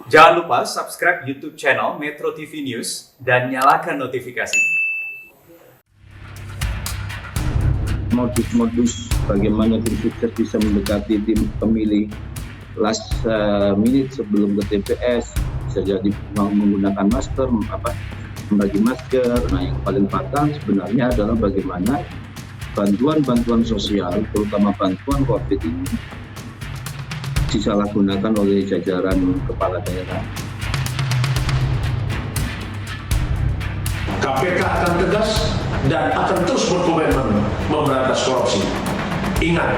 Jangan lupa subscribe YouTube channel Metro TV News dan nyalakan notifikasi. Modus-modus bagaimana tim sukses bisa mendekati tim pemilih last minute sebelum ke TPS, bisa jadi menggunakan masker, membagi masker. Nah, yang paling fatal sebenarnya adalah bagaimana bantuan sosial, terutama bantuan COVID ini, disalahgunakan oleh jajaran kepala daerah. KPK akan tegas dan akan terus berkomitmen memberantas korupsi. Ingat,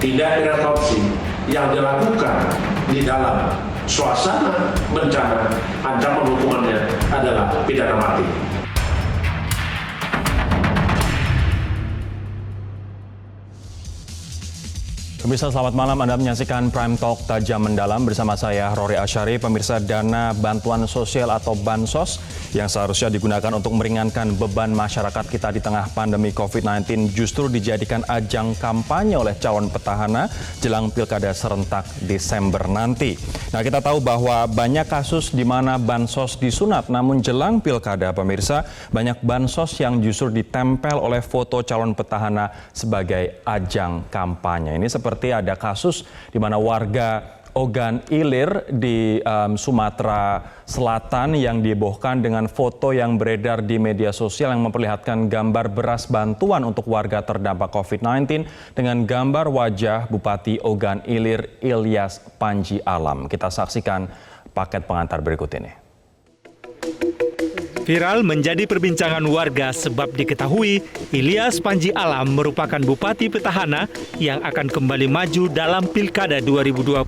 tindak pidana korupsi yang dilakukan di dalam suasana bencana, ancaman hukumannya adalah pidana mati. Pemirsa, selamat malam. Anda menyaksikan Prime Talk Tajam Mendalam bersama saya, Rory Asyari. Pemirsa, dana bantuan sosial atau bansos yang seharusnya digunakan untuk meringankan beban masyarakat kita di tengah pandemi COVID-19 justru dijadikan ajang kampanye oleh calon petahana jelang pilkada serentak Desember nanti. Nah, kita tahu bahwa banyak kasus di mana bansos disunat, namun jelang pilkada, pemirsa, banyak bansos yang justru ditempel oleh foto calon petahana sebagai ajang kampanye. Ini seperti ada kasus di mana warga Ogan Ilir di Sumatera Selatan yang dihebohkan dengan foto yang beredar di media sosial yang memperlihatkan gambar beras bantuan untuk warga terdampak COVID-19 dengan gambar wajah Bupati Ogan Ilir Ilyas Panji Alam. Kita saksikan paket pengantar berikut ini. Viral menjadi perbincangan warga sebab diketahui Ilyas Panji Alam merupakan bupati petahana yang akan kembali maju dalam Pilkada 2020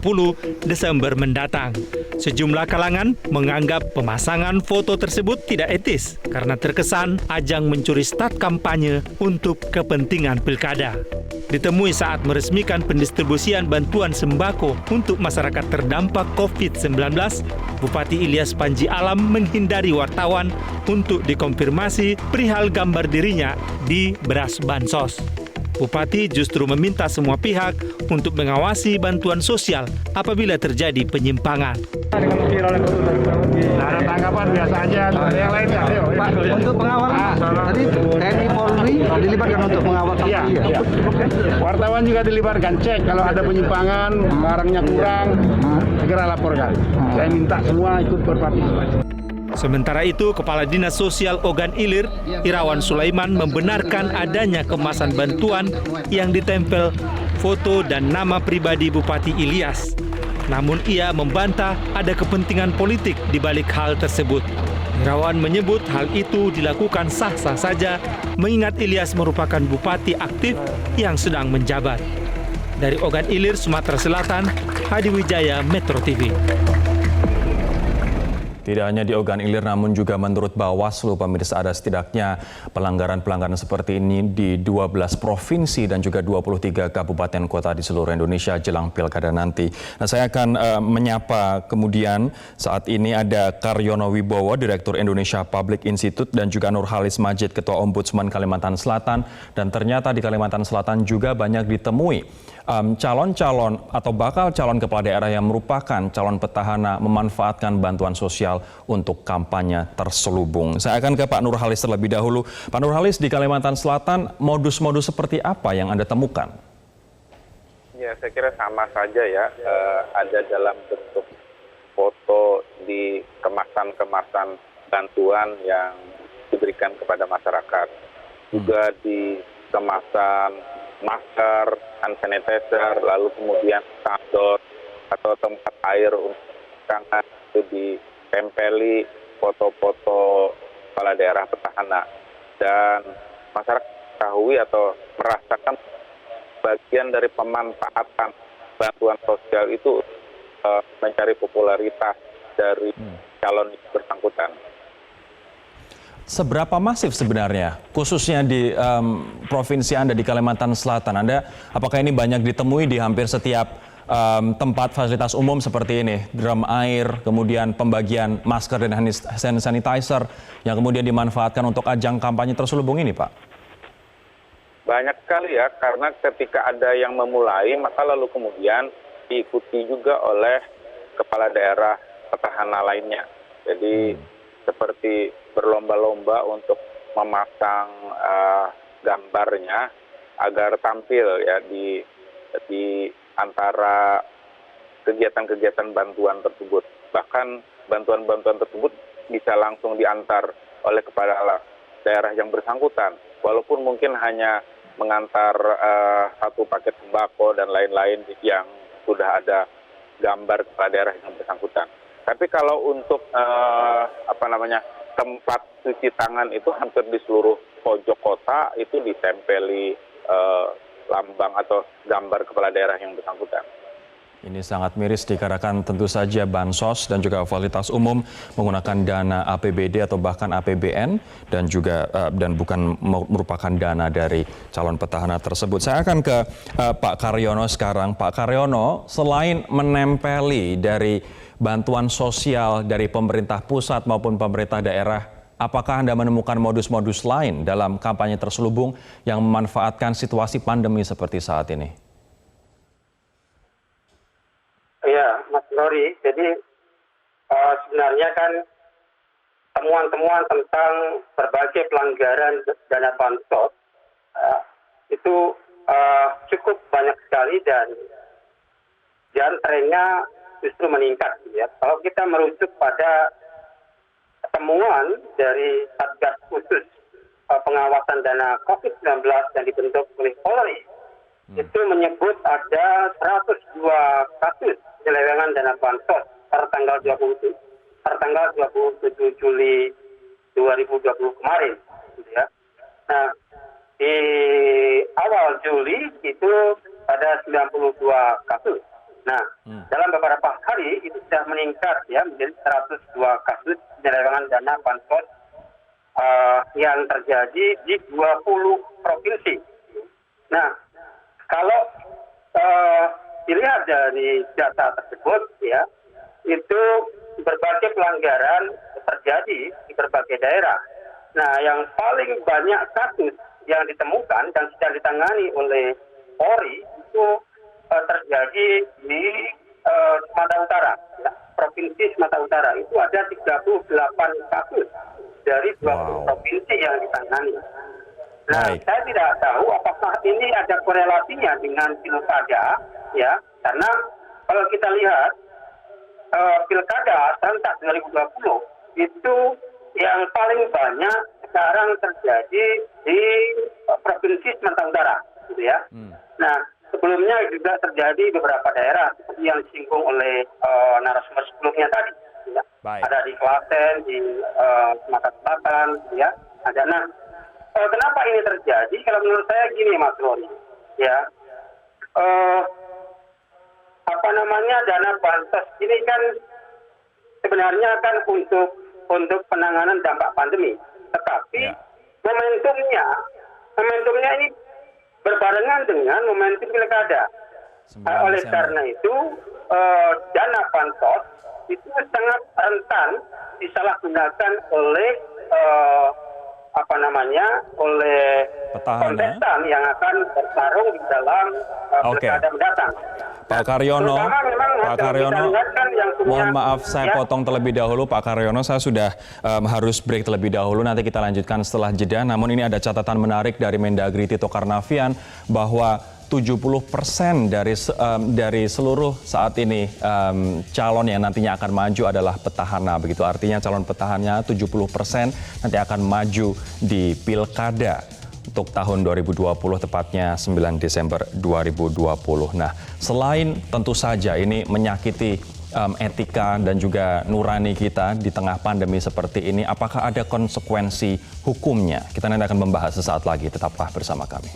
Desember mendatang. Sejumlah kalangan menganggap pemasangan foto tersebut tidak etis karena terkesan ajang mencuri start kampanye untuk kepentingan pilkada. Ditemui saat meresmikan pendistribusian bantuan sembako untuk masyarakat terdampak COVID-19, Bupati Ilyas Panji Alam menghindari wartawan untuk dikonfirmasi perihal gambar dirinya di beras bansos. Bupati justru meminta semua pihak untuk mengawasi bantuan sosial apabila terjadi penyimpangan. Ada tanggapan biasa aja, yang lainnya. Ayo, Pak, untuk pengawal, tadi TNI Polri dilibatkan untuk mengawal kampanye. Iya. Wartawan juga dilibatkan, cek kalau ada penyimpangan, barangnya kurang, segera laporkan. Saya minta semua ikut berpartisipasi. Sementara itu, Kepala Dinas Sosial Ogan Ilir, Irawan Sulaiman, membenarkan adanya kemasan bantuan yang ditempel foto dan nama pribadi Bupati Ilyas. Namun ia membantah ada kepentingan politik di balik hal tersebut. Irawan menyebut hal itu dilakukan sah-sah saja, mengingat Ilyas merupakan bupati aktif yang sedang menjabat. Dari Ogan Ilir, Sumatera Selatan, Hadi Wijaya, Metro TV. Tidak hanya di Ogan Ilir, namun juga menurut Bawaslu, pemirsa, ada setidaknya pelanggaran-pelanggaran seperti ini di 12 provinsi dan juga 23 kabupaten kota di seluruh Indonesia jelang pilkada nanti. Nah, saya akan menyapa kemudian saat ini ada Karyono Wibowo, Direktur Indonesia Public Institute, dan juga Nurhalis Majid, Ketua Ombudsman Kalimantan Selatan. Dan ternyata di Kalimantan Selatan juga banyak ditemui calon-calon atau bakal calon kepala daerah yang merupakan calon petahana memanfaatkan bantuan sosial untuk kampanye terselubung. Saya akan ke Pak Nurhalis terlebih dahulu. Pak Nurhalis, di Kalimantan Selatan modus-modus seperti apa yang Anda temukan? Ya, saya kira sama saja ya, ada dalam bentuk foto di kemasan-kemasan bantuan yang diberikan kepada masyarakat. Juga di kemasan masker, hand sanitizer, lalu kemudian sandal atau tempat air untuk tangan itu ditempeli foto-foto kepala daerah petahana. Dan masyarakat ketahui atau merasakan bagian dari pemanfaatan bantuan sosial itu mencari popularitas dari calon bersangkutan. Seberapa masif sebenarnya, khususnya di provinsi Anda di Kalimantan Selatan? Apakah ini banyak ditemui di hampir setiap tempat fasilitas umum seperti ini? Drum air, kemudian pembagian masker dan hand sanitizer yang kemudian dimanfaatkan untuk ajang kampanye terselubung ini, Pak? Banyak sekali ya, karena ketika ada yang memulai, maka lalu kemudian diikuti juga oleh kepala daerah petahana lainnya. Jadi seperti berlomba-lomba untuk memasang gambarnya agar tampil ya di antara kegiatan-kegiatan bantuan tersebut. Bahkan bantuan-bantuan tersebut bisa langsung diantar oleh kepala daerah yang bersangkutan, walaupun mungkin hanya mengantar satu paket sembako dan lain-lain yang sudah ada gambar kepala daerah yang bersangkutan. Tapi kalau untuk tempat cuci tangan itu hampir di seluruh pojok kota itu ditempeli lambang atau gambar kepala daerah yang bersangkutan. Ini sangat miris dikarenakan tentu saja bansos dan juga fasilitas umum menggunakan dana APBD atau bahkan APBN dan juga dan bukan merupakan dana dari calon petahana tersebut. Saya akan ke Pak Karyono sekarang. Pak Karyono, selain menempeli dari bantuan sosial dari pemerintah pusat maupun pemerintah daerah, apakah Anda menemukan modus-modus lain dalam kampanye terselubung yang memanfaatkan situasi pandemi seperti saat ini? Ya, Mas Rory, jadi sebenarnya kan temuan-temuan tentang berbagai pelanggaran dana bansos itu cukup banyak sekali dan trennya justru meningkat. Ya. Kalau kita merujuk pada temuan dari Satgas Khusus Pengawasan Dana COVID-19 yang dibentuk oleh Polri, itu menyebut ada 102 kasus penyelewengan dana bansos per tanggal 27 Juli 2020 kemarin. Ya. Nah, di awal Juli itu ada 92 kasus. Nah, dalam beberapa hari itu sudah meningkat ya menjadi 102 kasus penyelewengan dana bansos yang terjadi di 20 provinsi. Nah, kalau dilihat dari data tersebut ya, itu berbagai pelanggaran terjadi di berbagai daerah. Nah, yang paling banyak kasus yang ditemukan dan sedang ditangani oleh Polri itu terjadi di Sumatera Utara, ya, Provinsi Sumatera Utara. Itu ada 38 kasus dari 20 provinsi yang ditangani. Nah, saya tidak tahu apakah ini ada korelasinya dengan pilkada, ya, karena kalau kita lihat pilkada serentak 2020 itu yang paling banyak sekarang terjadi di provinsi Sumatera Utara, gitu ya. Nah, sebelumnya juga terjadi di beberapa daerah seperti yang disinggung oleh narasumber sebelumnya tadi, ya. Ada di Klaten, di Sumatera Selatan, ya. Ada. Nah, kenapa ini terjadi? Kalau menurut saya gini, Mas Rory, ya, dana bansos ini kan sebenarnya kan untuk penanganan dampak pandemi, tetapi momentumnya ini berbarengan dengan momentum pilkada. Oleh karena itu, dana bansos itu sangat rentan disalahgunakan oleh oleh kontestan yang akan bertarung di dalam pilkada mendatang. Pak Karyono, mohon maaf saya potong terlebih dahulu Pak Karyono, saya sudah harus break terlebih dahulu, nanti kita lanjutkan setelah jeda. Namun ini ada catatan menarik dari Mendagri Tito Karnavian bahwa 70% dari seluruh saat ini calon yang nantinya akan maju adalah petahana. Begitu artinya calon petahana 70% nanti akan maju di pilkada untuk tahun 2020, tepatnya 9 Desember 2020. Nah, selain tentu saja ini menyakiti etika dan juga nurani kita di tengah pandemi seperti ini, apakah ada konsekuensi hukumnya? Kita nanti akan membahas sesaat lagi, tetaplah bersama kami.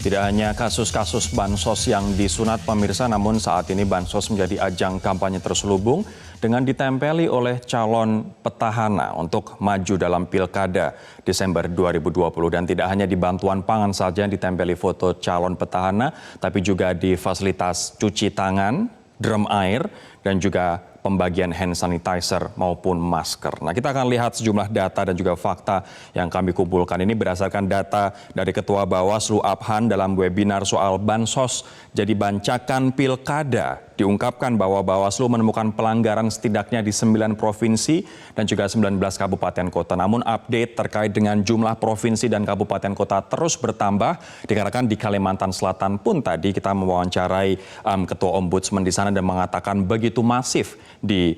Tidak hanya kasus-kasus bansos yang disunat pemirsa, namun saat ini bansos menjadi ajang kampanye terselubung dengan ditempeli oleh calon petahana untuk maju dalam pilkada Desember 2020. Dan tidak hanya di bantuan pangan saja yang ditempeli foto calon petahana, tapi juga di fasilitas cuci tangan, drum air, dan juga pembagian hand sanitizer maupun masker. Nah, kita akan lihat sejumlah data dan juga fakta yang kami kumpulkan ini berdasarkan data dari Ketua Bawaslu Abhan dalam webinar soal Bansos jadi bancakan pilkada. Diungkapkan bahwa Bawaslu menemukan pelanggaran setidaknya di 9 provinsi dan juga 19 kabupaten kota. Namun update terkait dengan jumlah provinsi dan kabupaten kota terus bertambah dikarenakan di Kalimantan Selatan pun tadi kita mewawancarai Ketua Ombudsman di sana dan mengatakan begitu masif di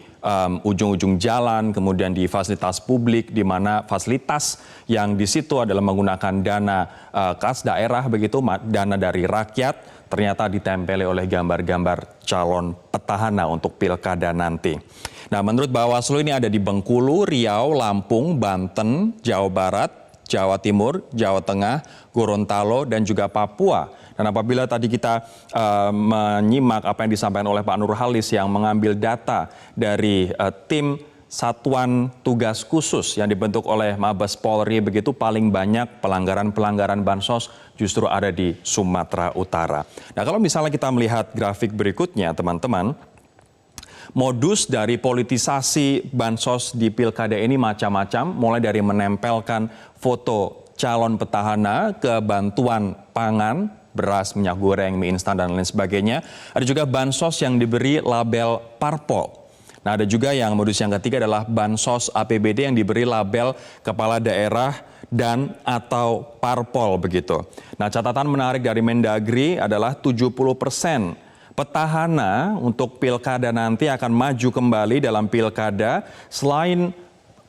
ujung-ujung jalan, kemudian di fasilitas publik, di mana fasilitas yang di situ adalah menggunakan dana kas daerah begitu, dana dari rakyat, ternyata ditempeli oleh gambar-gambar calon petahana untuk pilkada nanti. Nah, menurut Bawaslu ini ada di Bengkulu, Riau, Lampung, Banten, Jawa Barat, Jawa Timur, Jawa Tengah, Gorontalo, dan juga Papua. Dan apabila tadi kita menyimak apa yang disampaikan oleh Pak Nurhalis yang mengambil data dari tim Satuan Tugas Khusus yang dibentuk oleh Mabes Polri, begitu paling banyak pelanggaran-pelanggaran bansos justru ada di Sumatera Utara. Nah, kalau misalnya kita melihat grafik berikutnya, teman-teman, modus dari politisasi bansos di pilkada ini macam-macam, mulai dari menempelkan foto calon petahana ke bantuan pangan, beras, minyak goreng, mie instan, dan lain sebagainya. Ada juga bansos yang diberi label parpol. Nah, ada juga yang modus yang ketiga adalah bansos APBD yang diberi label kepala daerah dan atau parpol begitu. Nah, catatan menarik dari Mendagri adalah 70% petahana untuk pilkada nanti akan maju kembali dalam pilkada. Selain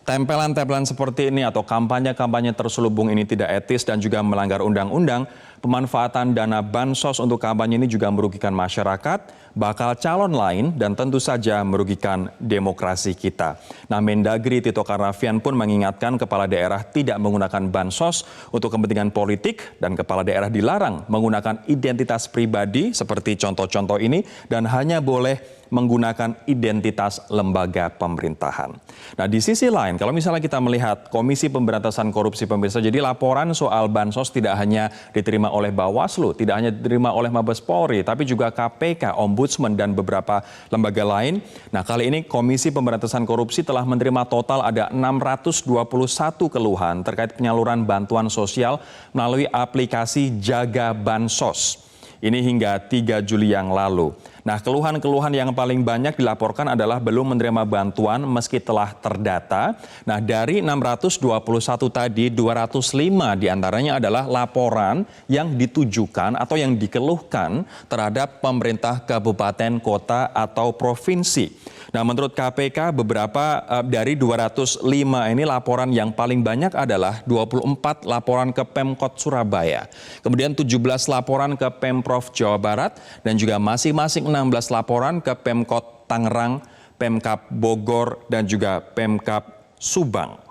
tempelan-tempelan seperti ini atau kampanye-kampanye terselubung ini tidak etis dan juga melanggar undang-undang, pemanfaatan dana bansos untuk kampanye ini juga merugikan masyarakat, bakal calon lain, dan tentu saja merugikan demokrasi kita. Nah, Mendagri Tito Karnavian pun mengingatkan kepala daerah tidak menggunakan bansos untuk kepentingan politik dan kepala daerah dilarang menggunakan identitas pribadi seperti contoh-contoh ini dan hanya boleh menggunakan identitas lembaga pemerintahan. Nah, di sisi lain, kalau misalnya kita melihat Komisi Pemberantasan Korupsi, pemirsa, jadi laporan soal bansos tidak hanya diterima oleh Bawaslu, tidak hanya diterima oleh Mabes Polri, tapi juga KPK, Ombudsman, dan beberapa lembaga lain. Nah, kali ini Komisi Pemberantasan Korupsi telah menerima total ada 621 keluhan terkait penyaluran bantuan sosial melalui aplikasi Jaga Bansos. Ini hingga 3 Juli yang lalu. Nah, keluhan-keluhan yang paling banyak dilaporkan adalah belum menerima bantuan meski telah terdata. Nah, dari 621 tadi, 205 diantaranya adalah laporan yang ditujukan atau yang dikeluhkan terhadap pemerintah kabupaten, kota, atau provinsi. Nah, menurut KPK, beberapa dari 205 ini laporan yang paling banyak adalah 24 laporan ke Pemkot Surabaya. Kemudian 17 laporan ke Pemprov Jawa Barat dan juga masing-masing 16 laporan ke Pemkot Tangerang, Pemkab Bogor, dan juga Pemkab Subang.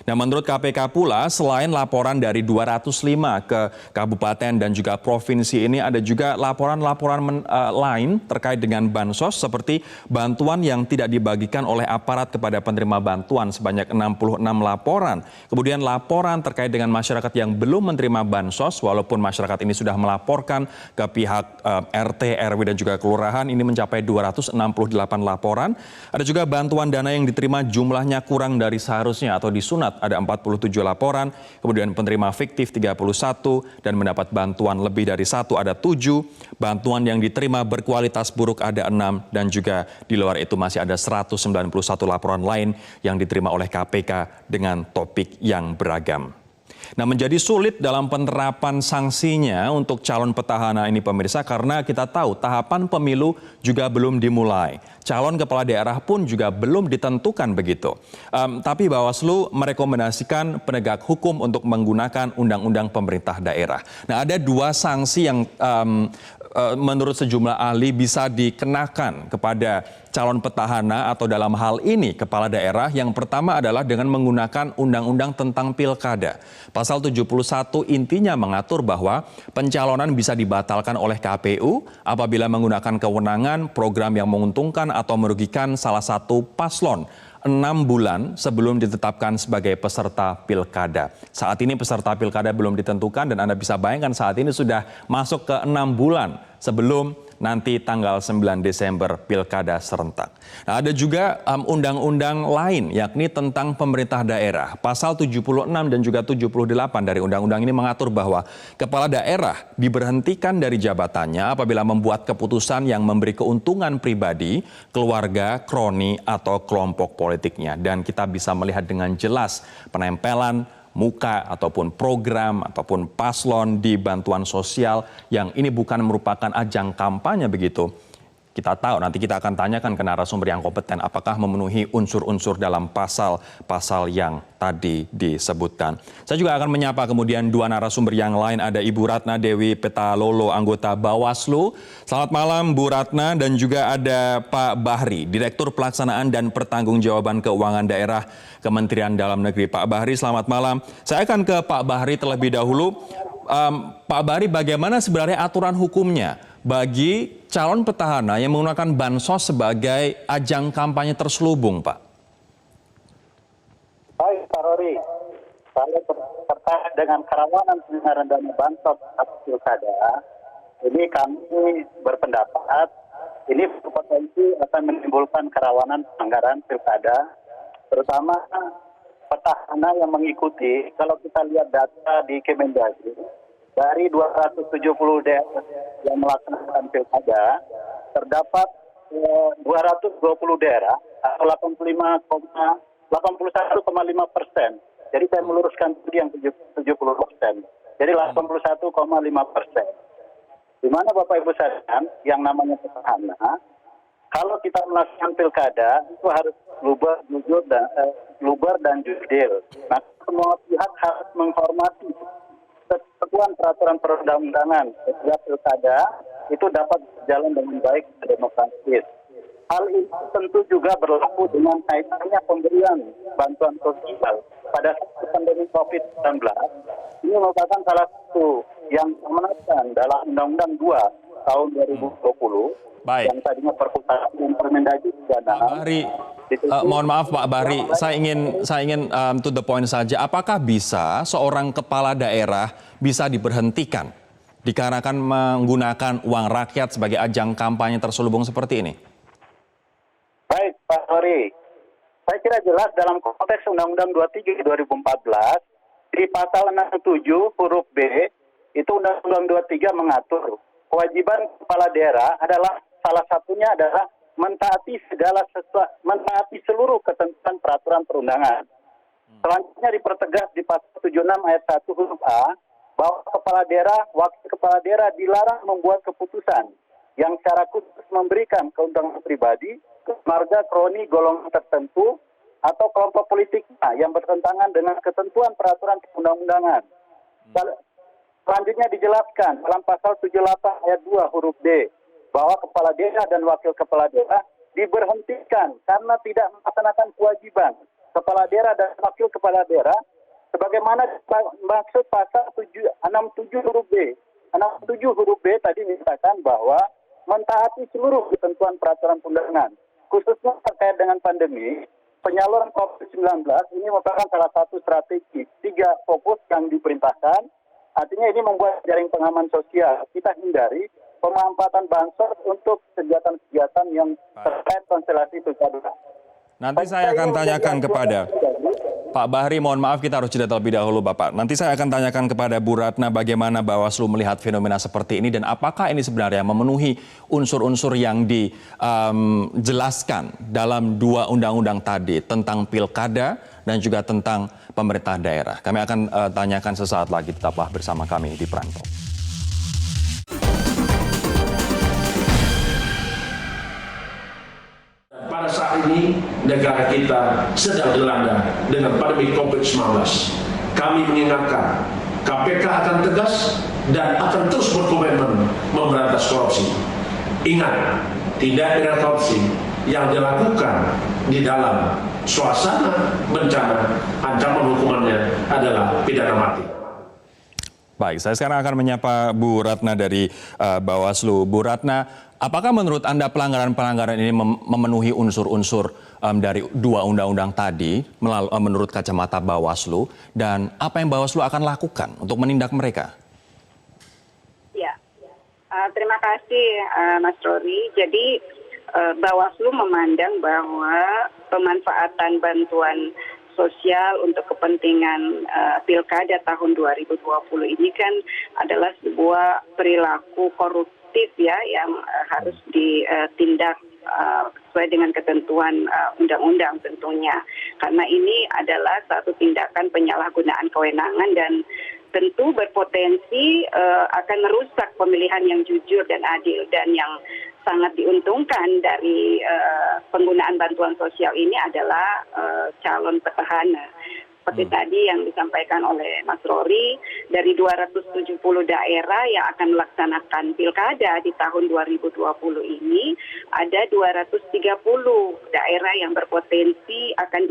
Nah, menurut KPK pula, selain laporan dari 205 ke kabupaten dan juga provinsi ini, ada juga laporan-laporan lain terkait dengan bansos seperti bantuan yang tidak dibagikan oleh aparat kepada penerima bantuan sebanyak 66 laporan. Kemudian laporan terkait dengan masyarakat yang belum menerima bansos, walaupun masyarakat ini sudah melaporkan ke pihak RT, RW, dan juga kelurahan, ini mencapai 268 laporan. Ada juga bantuan dana yang diterima jumlahnya kurang dari seharusnya atau disunat, ada 47 laporan, kemudian penerima fiktif 31, dan mendapat bantuan lebih dari 1 ada 7, bantuan yang diterima berkualitas buruk ada 6, dan juga di luar itu masih ada 191 laporan lain yang diterima oleh KPK dengan topik yang beragam. Nah, menjadi sulit dalam penerapan sanksinya untuk calon petahana ini, pemirsa, karena kita tahu tahapan pemilu juga belum dimulai. Calon kepala daerah pun juga belum ditentukan begitu. Tapi Bawaslu merekomendasikan penegak hukum untuk menggunakan undang-undang pemerintah daerah. Nah, ada 2 sanksi yang menurut sejumlah ahli bisa dikenakan kepada calon petahana atau dalam hal ini kepala daerah. Yang pertama adalah dengan menggunakan undang-undang tentang pilkada. Pasal 71 intinya mengatur bahwa pencalonan bisa dibatalkan oleh KPU apabila menggunakan kewenangan, program yang menguntungkan atau merugikan salah satu paslon 6 bulan sebelum ditetapkan sebagai peserta pilkada. Saat ini peserta pilkada belum ditentukan dan Anda bisa bayangkan saat ini sudah masuk ke 6 bulan sebelum nanti tanggal 9 Desember Pilkada serentak. Nah, ada juga undang-undang lain yakni tentang pemerintah daerah. Pasal 76 dan juga 78 dari undang-undang ini mengatur bahwa kepala daerah diberhentikan dari jabatannya apabila membuat keputusan yang memberi keuntungan pribadi, keluarga, kroni, atau kelompok politiknya. Dan kita bisa melihat dengan jelas penempelan muka ataupun program ataupun paslon di bantuan sosial yang ini bukan merupakan ajang kampanye begitu. Kita tahu, nanti kita akan tanyakan ke narasumber yang kompeten apakah memenuhi unsur-unsur dalam pasal-pasal yang tadi disebutkan. Saya juga akan menyapa kemudian dua narasumber yang lain, ada Ibu Ratna Dewi Petalolo, anggota Bawaslu. Selamat malam Bu Ratna, dan juga ada Pak Bahri, Direktur Pelaksanaan dan Pertanggungjawaban Keuangan Daerah Kementerian Dalam Negeri. Pak Bahri, selamat malam. Saya akan ke Pak Bahri terlebih dahulu. Pak Bahri, bagaimana sebenarnya aturan hukumnya bagi calon petahana yang menggunakan bansos sebagai ajang kampanye terselubung, Pak? Baik, Pak Rory. Saya terkait dengan kerawanan penyelenggaraan dana bansos atau pilkada, ini kami berpendapat ini berpotensi akan menimbulkan kerawanan pelanggaran pilkada, terutama petahana yang mengikuti. Kalau kita lihat data di Kemendagri, dari 270 daerah yang melaksanakan pilkada, terdapat 220 daerah atau 81,5%. Jadi saya meluruskan studi yang 70%. Jadi 81,5%. Di mana Bapak Ibu sekalian yang namanya petahana, kalau kita melaksanakan pilkada itu harus luber dan jurdil. Nah, semua pihak harus menghormati ketentuan peraturan perundang-undangan setiap pilkada itu dapat berjalan dengan baik dan demokratis. Hal ini tentu juga berlaku dengan kaitannya pemberian bantuan sosial pada saat pandemi COVID-19. Ini merupakan salah satu yang diamanatkan dalam Undang-Undang 2 tahun 2020. Baik. Yang tadinya perpustakaan dan Permendagri dana. Pak Bahri, mohon maaf Pak Bahri, saya ingin to the point saja. Apakah bisa seorang kepala daerah bisa diberhentikan dikarenakan menggunakan uang rakyat sebagai ajang kampanye terselubung seperti ini? Baik, Pak Rory. Saya kira jelas dalam konteks Undang-Undang 23 2014 di pasal 67 huruf B itu Undang-Undang 23 mengatur kewajiban kepala daerah adalah salah satunya adalah mentaati seluruh ketentuan peraturan perundangan. Selanjutnya dipertegas di pasal 76 ayat 1 huruf A bahwa kepala daerah, wakil kepala daerah dilarang membuat keputusan yang secara khusus memberikan keuntungan pribadi, keluarga, kroni, golongan tertentu atau kelompok politiknya yang bertentangan dengan ketentuan peraturan perundang-undangan. Selanjutnya dijelaskan dalam pasal 78 ayat 2 huruf D bahwa kepala daerah dan wakil kepala daerah diberhentikan karena tidak melaksanakan kewajiban kepala daerah dan wakil kepala daerah sebagaimana maksud pasal 67 huruf B. 67 huruf B tadi menyatakan bahwa mentaati seluruh ketentuan peraturan perundangan, khususnya terkait dengan pandemi, penyaluran COVID-19 ini merupakan salah satu strategi 3 fokus yang diperintahkan. Artinya ini membuat jaring pengaman sosial. Kita hindari pemanfaatan bansos untuk kegiatan-kegiatan yang terkait konstelasi pilkada. Nanti saya akan tanyakan kepada Pak Bahri, mohon maaf kita harus jeda terlebih dahulu Bapak. Nanti saya akan tanyakan kepada Bu Ratna bagaimana Bawaslu melihat fenomena seperti ini dan apakah ini sebenarnya memenuhi unsur-unsur yang dijelaskan dalam 2 undang-undang tadi tentang pilkada dan juga tentang pemerintah daerah. Kami akan tanyakan sesaat lagi, tetaplah bersama kami di Prime Talk. Pada saat ini negara kita sedang dilanda dengan pandemi COVID-19. Kami mengingatkan KPK akan tegas dan akan terus berkomitmen memberantas korupsi. Ingat, tindak pidana korupsi yang dilakukan di dalam suasana bencana, ancaman hukumannya adalah pidana mati. Baik, saya sekarang akan menyapa Bu Ratna dari Bawaslu. Bu Ratna, apakah menurut Anda pelanggaran-pelanggaran ini memenuhi unsur-unsur dari 2 undang-undang tadi menurut kacamata Bawaslu, dan apa yang Bawaslu akan lakukan untuk menindak mereka? Ya, Terima kasih Mas Rory. Jadi Bawaslu memandang bahwa pemanfaatan bantuan sosial untuk kepentingan pilkada tahun 2020 ini kan adalah sebuah perilaku koruptif ya yang harus ditindak sesuai dengan ketentuan undang-undang tentunya. Karena ini adalah satu tindakan penyalahgunaan kewenangan dan tentu berpotensi akan merusak pemilihan yang jujur dan adil, dan yang sangat diuntungkan dari penggunaan bantuan sosial ini adalah calon petahana. Seperti tadi yang disampaikan oleh Mas Rory, dari 270 daerah yang akan melaksanakan pilkada di tahun 2020 ini, ada 230 daerah yang berpotensi akan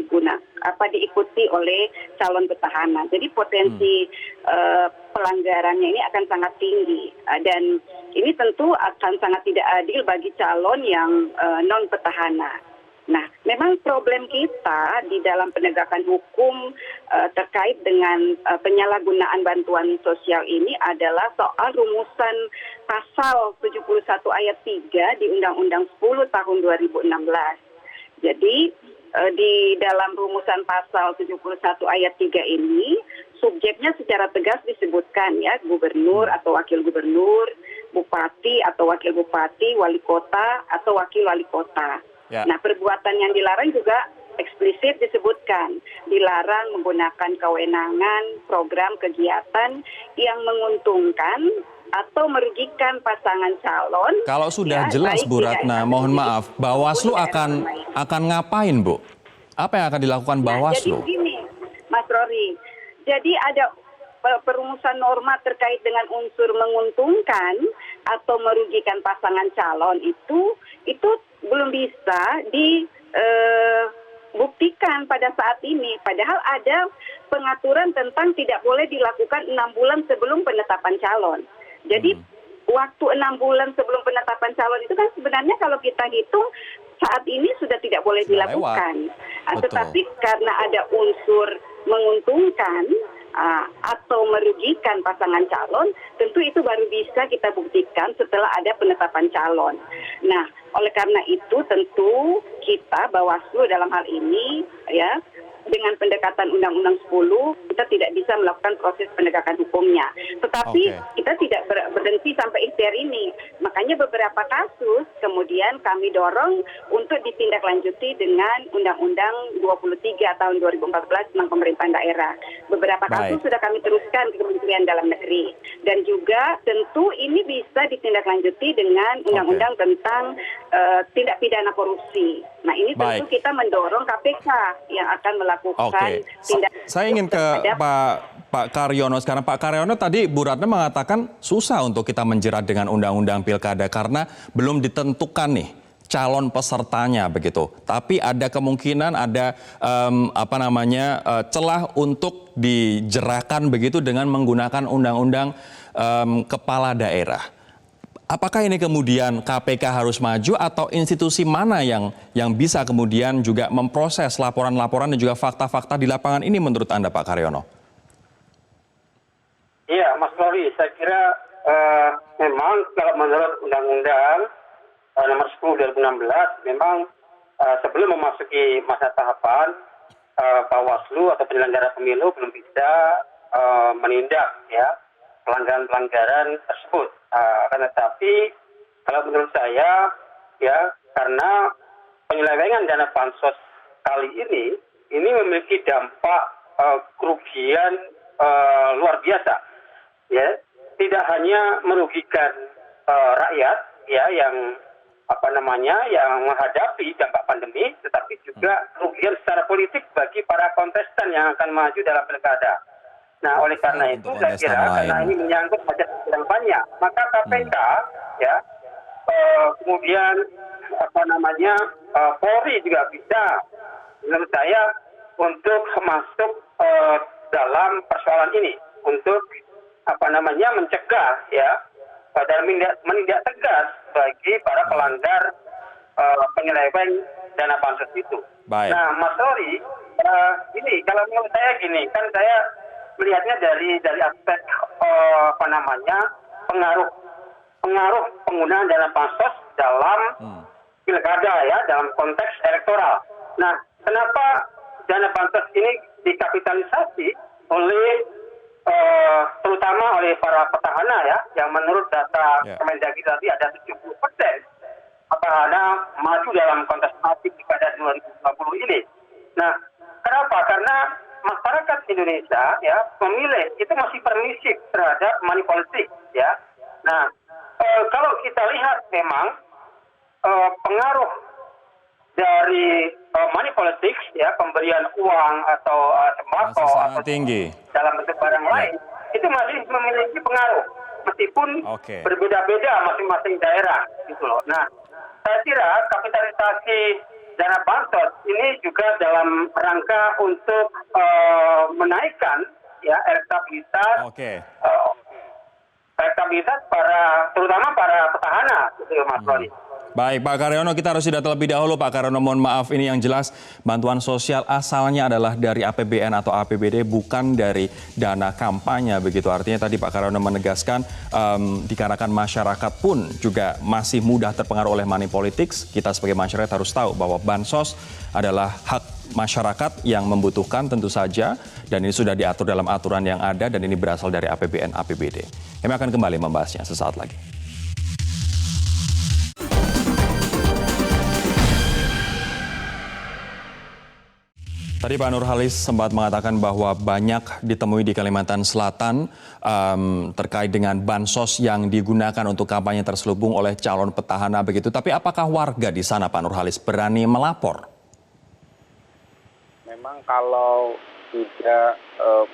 diikuti oleh calon petahana. Jadi potensi pelanggarannya ini akan sangat tinggi, dan ini tentu akan sangat tidak adil bagi calon yang non petahana. Nah, memang problem kita di dalam penegakan hukum terkait dengan penyalahgunaan bantuan sosial ini adalah soal rumusan pasal 71 ayat 3 di Undang-Undang 10 tahun 2016. Jadi di dalam rumusan pasal 71 ayat 3 ini subjeknya secara tegas disebutkan ya, gubernur atau wakil gubernur, bupati atau wakil bupati, wali kota atau wakil wali kota. Ya. Nah, perbuatan yang dilarang juga eksplisit disebutkan, dilarang menggunakan kewenangan, program, kegiatan yang menguntungkan atau merugikan pasangan calon. Kalau sudah jelas Bu Ratna, mohon maaf, Bawaslu akan ngapain Bu? Apa yang akan dilakukan Bawaslu? Jadi gini, Mas Rory, jadi ada perumusan norma terkait dengan unsur menguntungkan atau merugikan pasangan calon itu belum bisa dibuktikan pada saat ini. Padahal ada pengaturan tentang tidak boleh dilakukan 6 bulan sebelum penetapan calon. Jadi waktu 6 bulan sebelum penetapan calon itu kan sebenarnya kalau kita hitung saat ini sudah tidak boleh dilakukan. Tetapi karena ada unsur menguntungkan atau merugikan pasangan calon, tentu itu baru bisa kita buktikan setelah ada penetapan calon. Nah, oleh karena itu tentu kita Bawaslu dalam hal ini ya, dengan pendekatan Undang-Undang 10 kita tidak bisa melakukan proses penegakan hukumnya. Tetapi kita tidak berhenti sampai ikhtiar ini. Makanya beberapa kasus kemudian kami dorong untuk ditindaklanjuti dengan Undang-Undang 23 tahun 2014 tentang pemerintahan daerah. Beberapa kasus sudah kami teruskan ke Kementerian Dalam Negeri. Dan juga tentu ini bisa ditindaklanjuti dengan Undang-Undang tentang tindak pidana korupsi. Nah, ini tentu kita mendorong KPK yang akan melakukan tindak. Saya ingin ke Pak Karyono sekarang. Pak Karyono, tadi Bu Ratna mengatakan susah untuk kita menjerat dengan undang-undang pilkada karena belum ditentukan nih calon pesertanya begitu. Tapi ada kemungkinan ada celah untuk dijerahkan begitu dengan menggunakan undang-undang kepala daerah. Apakah ini kemudian KPK harus maju atau institusi mana yang bisa kemudian juga memproses laporan-laporan dan juga fakta-fakta di lapangan ini menurut Anda, Pak Karyono? Iya, Mas Rory, saya kira memang kalau menurut Undang-Undang nomor 10 2016 memang sebelum memasuki masa tahapan Bawaslu atau penyelenggara pemilu belum bisa menindak ya pelanggaran-pelanggaran tersebut. Tetapi kalau menurut saya ya, karena penyelewengan dana bansos kali ini memiliki dampak kerugian luar biasa ya, tidak hanya merugikan rakyat ya yang yang menghadapi dampak pandemi, tetapi juga kerugian secara politik bagi para kontestan yang akan maju dalam pilkada. Nah, oleh karena itu saya kira karena ini menyangkut hajat yang banyak, maka KPK ya kemudian Polri juga bisa menurut saya untuk masuk dalam persoalan ini untuk mencegah ya dan menindak tegas bagi para pelanggar penyeleweng dana bansos itu. Nah, Mas Rory, ini kalau menurut saya gini, kan saya melihatnya dari aspek pengaruh pengaruh penggunaan dana bansos dalam pilkada ya, dalam konteks elektoral. Nah, kenapa dana bansos ini dikapitalisasi oleh terutama oleh para petahana ya, yang menurut data Kemendagri tadi ada 70% petahana maju dalam kontestasi pilkada 2020 ini. Nah, kenapa? Karena masyarakat Indonesia ya memilih itu masih permisif terhadap money politik ya. Nah, kalau kita lihat memang pengaruh dari money politics ya, pemberian uang atau sembako atau tinggi dalam bentuk barang lain itu masih memiliki pengaruh meskipun berbeda-beda masing-masing daerah gitu loh. Nah, saya kira kapitalisasi dana bansos ini juga dalam rangka untuk menaikkan ya elektabilitas elektabilitas terutama para petahana gitu Mas Roni. Baik Pak Karyono, kita harus jeda terlebih dahulu Pak Karyono, mohon maaf ini yang jelas bantuan sosial asalnya adalah dari APBN atau APBD bukan dari dana kampanye begitu. Artinya tadi Pak Karyono menegaskan dikarenakan masyarakat pun juga masih mudah terpengaruh oleh money politics, kita sebagai masyarakat harus tahu bahwa bansos adalah hak masyarakat yang membutuhkan tentu saja dan ini sudah diatur dalam aturan yang ada dan ini berasal dari APBN APBD. Kami akan kembali membahasnya sesaat lagi. Tadi Pak Nurhalis sempat mengatakan bahwa banyak ditemui di Kalimantan Selatan terkait dengan bansos yang digunakan untuk kampanye terselubung oleh calon petahana begitu. Tapi apakah warga di sana Pak Nurhalis berani melapor? Memang kalau tidak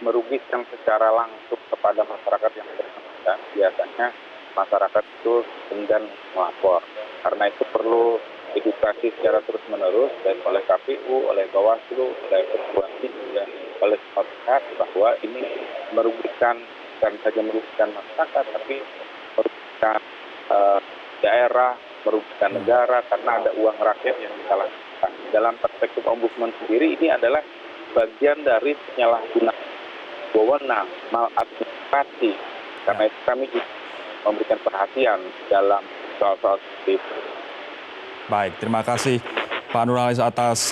merugikan secara langsung kepada masyarakat yang bersangkutan, biasanya masyarakat itu enggan melapor. Karena itu perlu edukasi secara terus-menerus baik oleh KPU, oleh Bawaslu, oleh Perwasi, dan oleh semua pihak bahwa ini merugikan, bukan saja merugikan masyarakat, tapi merugikan daerah, merugikan negara karena ada uang rakyat yang disalahgunakan. Dalam perspektif Ombudsman sendiri ini adalah bagian dari penyalahgunaan wewenang, maladministrasi. Karena itu kami memberikan perhatian dalam soal-soal seperti itu. Baik, terima kasih Pak Nurhalis atas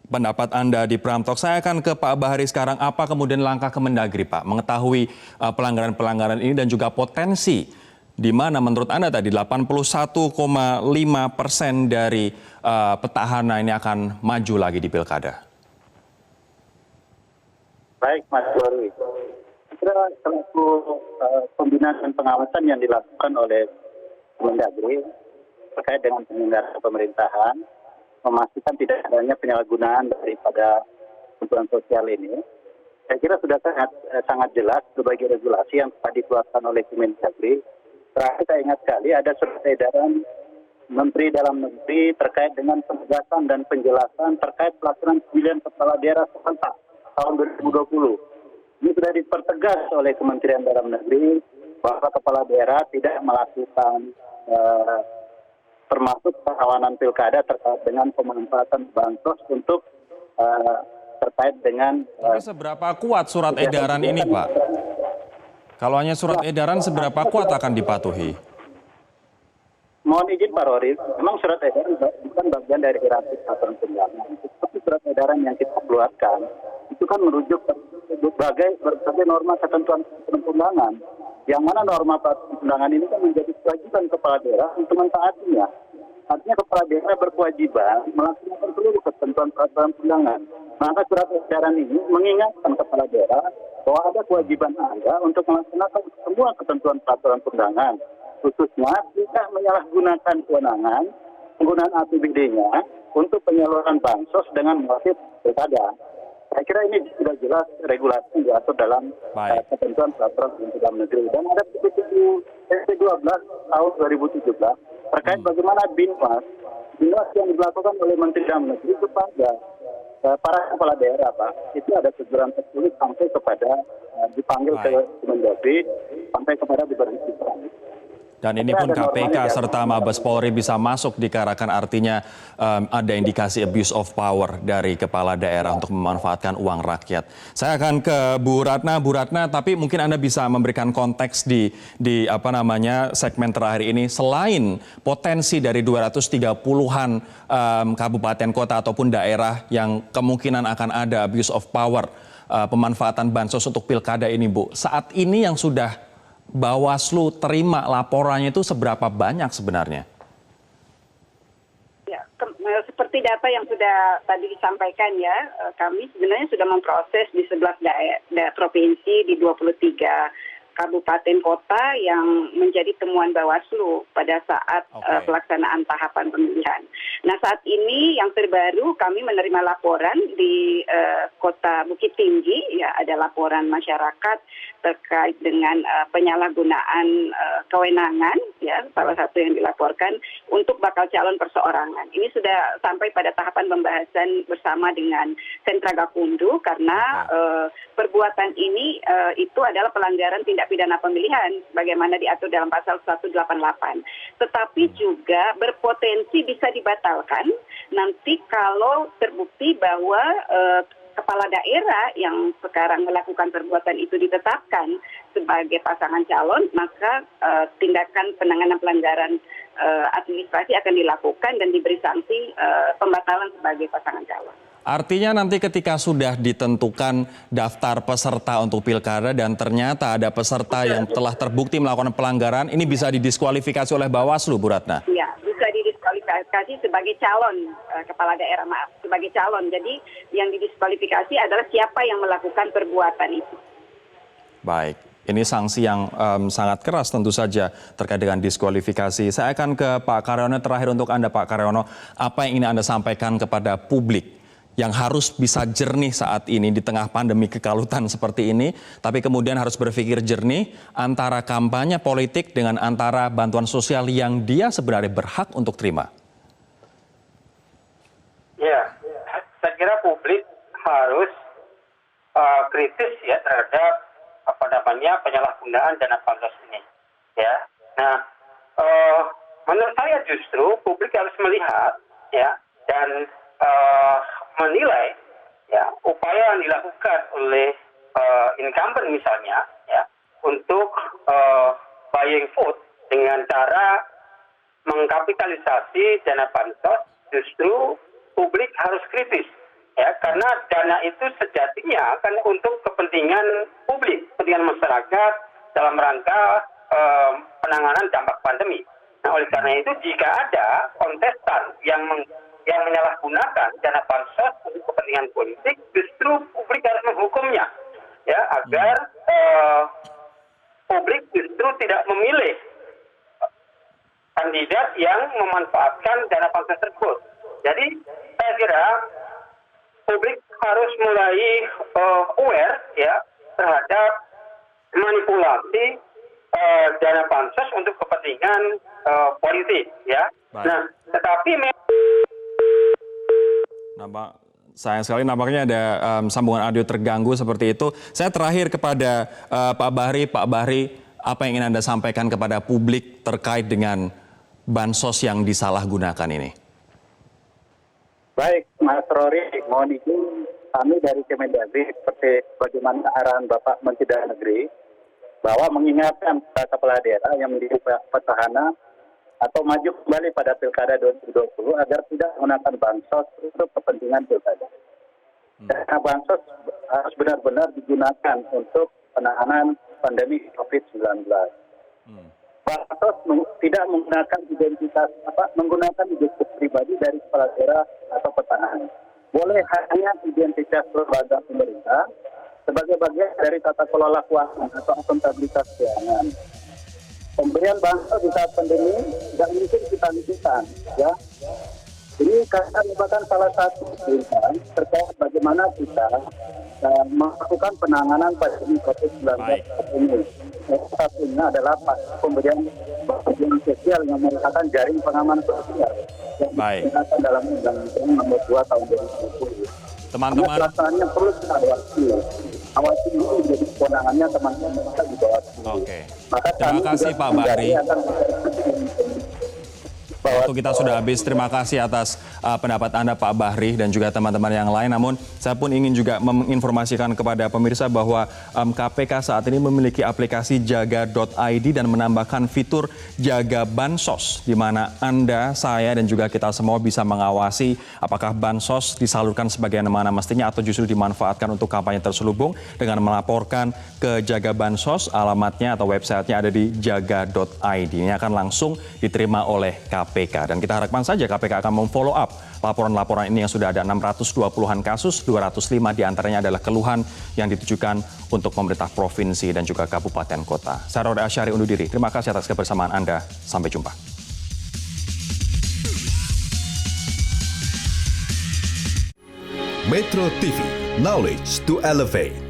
pendapat Anda di Prime Talk. Saya akan ke Pak Bahari sekarang. Apa kemudian langkah Kemendagri Pak mengetahui pelanggaran-pelanggaran ini dan juga potensi di mana menurut Anda tadi 81,5% dari petahana ini akan maju lagi di pilkada? Baik Mas Dori, kira selaku pembinaan dan pengawasan yang dilakukan oleh Kemendagri terkait dengan penyelenggaraan pemerintahan, memastikan tidak adanya penyalahgunaan daripada bantuan sosial ini. Saya kira sudah sangat jelas berbagai regulasi yang telah dikeluarkan oleh Kemendagri. Terakhir saya ingat sekali ada surat edaran Menteri Dalam Negeri terkait dengan penegasan dan penjelasan terkait pelaksanaan pemilihan kepala daerah serentak tahun 2020. Ini sudah dipertegas oleh Kementerian Dalam Negeri bahwa kepala daerah tidak melakukan termasuk perlawanan pilkada terkait dengan pemanfaatan bansos untuk terkait dengan. Tapi seberapa kuat surat edaran ini, Pak? Kalau hanya surat edaran, seberapa kuat akan dipatuhi? Mohon izin Pak Rory, memang surat edaran bukan bagian dari hierarki peraturan perundangan. Tapi surat edaran yang kita keluarkan itu kan merujuk berbagai norma ketentuan perundangan. Yang mana norma perundangan ini kan menjadi kewajiban kepala daerah untuk mentaatinya. Artinya kepala daerah berkewajiban melaksanakan seluruh ketentuan peraturan perundangan. Maka surat edaran ini mengingatkan kepala daerah bahwa ada kewajiban Anda untuk melaksanakan semua ketentuan peraturan perundangan. Khususnya tidak menyalahgunakan kewenangan penggunaan APBD-nya untuk penyaluran bansos dengan motif pilkada. Saya kira ini sudah jelas regulasi yang diatur dalam ketentuan peraturan dalam negeri. Dan ada PP 12 tahun 2017 terkait bagaimana Binwas yang dilakukan oleh Menteri Dalam Negeri kepada para kepala daerah, Pak. Itu ada teguran tertulis sampai kepada dipanggil ke Kemendagri sampai kepada diberhentikan. Dan ini pun KPK serta Mabes Polri bisa masuk dikarenakan artinya ada indikasi abuse of power dari kepala daerah untuk memanfaatkan uang rakyat. Saya akan ke Bu Ratna, tapi mungkin Anda bisa memberikan konteks di segmen terakhir ini. Selain potensi dari 230-an kabupaten kota ataupun daerah yang kemungkinan akan ada abuse of power, pemanfaatan bansos untuk pilkada ini, Bu. Saat ini yang sudah Bawaslu terima laporannya itu seberapa banyak sebenarnya? Ya, seperti data yang sudah tadi disampaikan ya, kami sebenarnya sudah memproses di 11 provinsi di 23 kabupaten kota yang menjadi temuan Bawaslu pada saat pelaksanaan tahapan pemilihan. Nah, saat ini yang terbaru kami menerima laporan di Kota Bukit Tinggi, ya ada laporan masyarakat terkait dengan penyalahgunaan kewenangan, ya salah satu yang dilaporkan untuk bakal calon perseorangan. Ini sudah sampai pada tahapan pembahasan bersama dengan Sentra Gakumdu karena perbuatan ini itu adalah pelanggaran tindak pidana pemilihan sebagaimana diatur dalam pasal 188. Tetapi juga berpotensi bisa dibatalkan nanti kalau terbukti bahwa kepala daerah yang sekarang melakukan perbuatan itu ditetapkan sebagai pasangan calon, maka tindakan penanganan pelanggaran administrasi akan dilakukan dan diberi sanksi pembatalan sebagai pasangan calon. Artinya nanti ketika sudah ditentukan daftar peserta untuk pilkada dan ternyata ada peserta yang telah terbukti melakukan pelanggaran, ini bisa didiskualifikasi oleh Bawaslu, Bu Ratna? Iya, bisa didiskualifikasi sebagai calon kepala daerah, sebagai calon. Jadi yang didiskualifikasi adalah siapa yang melakukan perbuatan itu. Baik. Ini sanksi yang sangat keras tentu saja terkait dengan diskualifikasi. Saya akan ke Pak Karyono terakhir untuk Anda, Pak Karyono. Apa yang ingin Anda sampaikan kepada publik yang harus bisa jernih saat ini di tengah pandemi kekalutan seperti ini, tapi kemudian harus berpikir jernih antara kampanye politik dengan antara bantuan sosial yang dia sebenarnya berhak untuk terima? Ya, saya kira publik harus kritis ya terhadap penyalahgunaan dana bansos ini. Ya, nah menurut saya justru publik harus melihat ya dan menilai ya upaya yang dilakukan oleh incumbent misalnya ya untuk buying vote dengan cara mengkapitalisasi dana bansos, justru publik harus kritis ya karena dana itu sejatinya kan untuk kepentingan publik, kepentingan masyarakat dalam rangka penanganan dampak pandemi. Nah, oleh karena itu jika ada kontestan yang menyalahgunakan dana bansos untuk kepentingan politik, justru publik harus menghukumnya, ya agar publik justru tidak memilih kandidat yang memanfaatkan dana bansos tersebut. Jadi saya kira publik harus mulai aware ya terhadap manipulasi dana bansos untuk kepentingan politik, ya. Baik. Nah, tetapi sayang sekali nampaknya ada sambungan audio terganggu seperti itu. Saya terakhir kepada Pak Bahri, apa yang ingin Anda sampaikan kepada publik terkait dengan bansos yang disalahgunakan ini? Baik, Mas Rory, mohon izin kami dari Kemendagri seperti bagaimana arahan Bapak Menteri Dalam Negeri bahwa mengingatkan kepala daerah yang menjadi petahana atau maju kembali pada Pilkada 2020 agar tidak menggunakan bansos untuk kepentingan Pilkada. Karena bansos harus benar-benar digunakan untuk penanganan pandemi COVID-19. Bansos tidak menggunakan menggunakan identitas pribadi dari kepala daerah atau petahana. Boleh hanya identitas lembaga pemerintah sebagai bagian dari tata kelola keuangan atau akuntabilitas keuangan. Pemberian bansos di saat pandemi tidak mungkin kita hentikan, ya. Ini karena merupakan salah satu pilihan terkait bagaimana kita melakukan penanganan pandemi COVID-19 ini. Satunya adalah pemberian bantuan sosial yang merupakan jaring pengaman sosial yang digunakan dalam Undang-Undang Nomor 2 Tahun 2020. Teman-teman, pelaksanaannya perlu kita awasi ini menjadi kewenangannya teman-teman kita di bawah. Oke. Terima kasih Pak Bahri. Waktu kita sudah habis. Terima kasih atas pendapat Anda Pak Bahri dan juga teman-teman yang lain. Namun saya pun ingin juga menginformasikan kepada pemirsa bahwa KPK saat ini memiliki aplikasi jaga.id dan menambahkan fitur jaga bansos, di mana Anda, saya dan juga kita semua bisa mengawasi apakah bansos disalurkan sebagaimana mestinya atau justru dimanfaatkan untuk kampanye terselubung dengan melaporkan ke Jaga Bansos. Alamatnya atau websitenya ada di jaga.id. Ini akan langsung diterima oleh KPK. Dan kita harapkan saja KPK akan memfollow up laporan-laporan ini yang sudah ada 620-an kasus, 205 diantaranya adalah keluhan yang ditujukan untuk pemerintah provinsi dan juga kabupaten kota. Saya Rory Asyari undur diri. Terima kasih atas kebersamaan Anda. Sampai jumpa. Metro TV, knowledge to elevate.